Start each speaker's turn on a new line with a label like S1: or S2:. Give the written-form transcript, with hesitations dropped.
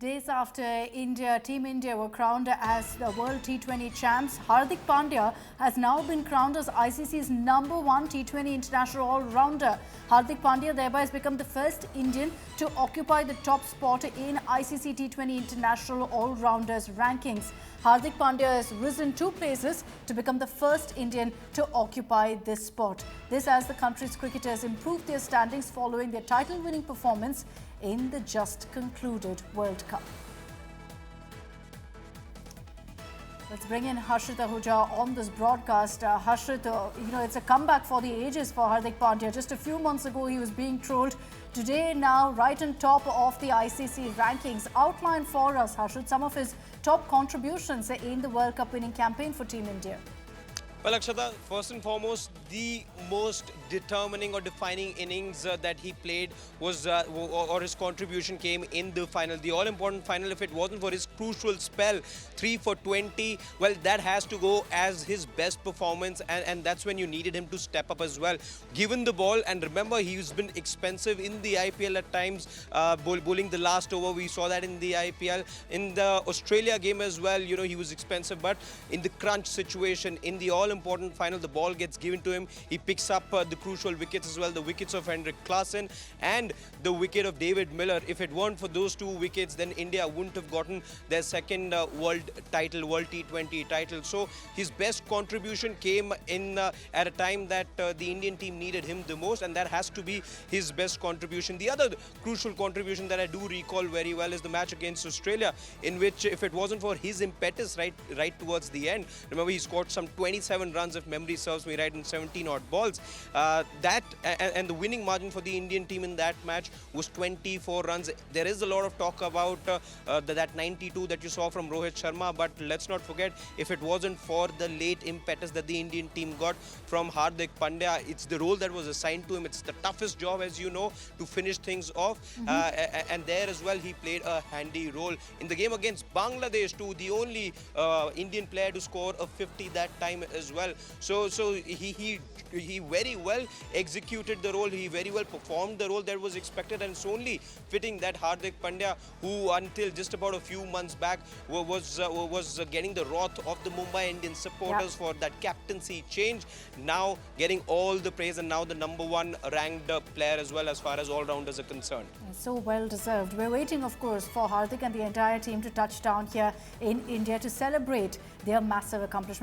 S1: Days after Team India were crowned as the World T20 champs, Hardik Pandya has now been crowned as ICC's #1 T20 international all-rounder. Hardik Pandya thereby has become the first Indian to occupy the top spot in ICC T20 international all-rounders rankings. Hardik Pandya has risen 2 places to become the first Indian to occupy this spot. This as the country's cricketers improved their standings following their title-winning performance in the just concluded World Cup. Let's bring in Harshit Ahuja on this broadcast. Harshit, it's a comeback for the ages for Hardik Pandya. Just a few months ago, he was being trolled. Today, now, right on top of the ICC rankings. Outline for us, Harshit, some of his top contributions in the World Cup winning campaign for Team India.
S2: Well, Akshata, first and foremost, the most determining or defining innings that he played was, or his contribution came in the final, the all-important final. If it wasn't for his crucial spell, 3 for 20, well, that has to go as his best performance, and that's when you needed him to step up as well. Given the ball, and remember, he's been expensive in the IPL at times, bowling the last over. We saw that in the IPL. In the Australia game as well, he was expensive, but in the crunch situation, in the all-important final, the ball gets given to him. He picks up the crucial wickets as well, the wickets of Henrik Klaasen and the wicket of David Miller. If it weren't for those 2 wickets, then India wouldn't have gotten their second world T20 title. So his best contribution came in at a time that the Indian team needed him the most, and that has to be his best contribution. The other crucial contribution that I do recall very well is the match against Australia, in which if it wasn't for his impetus right towards the end, remember he scored some 27 runs, if memory serves me right, in 17 odd balls. And the winning margin for the Indian team in that match was 24 runs. There is a lot of talk about that 92 that you saw from Rohit Sharma, but let's not forget, if it wasn't for the late impetus that the Indian team got from Hardik Pandya, it's the role that was assigned to him. It's the toughest job, as you know, to finish things off. And there as well, he played a handy role. In the game against Bangladesh too, the only Indian player to score a 50 that time as well. So he very well executed the role. He very well performed the role that was expected, and it's only fitting that Hardik Pandya, who until just about a few months back was getting the wrath of the Mumbai Indians supporters for that captaincy change, now getting all the praise, and now the #1 ranked player as well as far as all-rounders are concerned.
S1: So well deserved. We're waiting, of course, for Hardik and the entire team to touch down here in India to celebrate their massive accomplishment.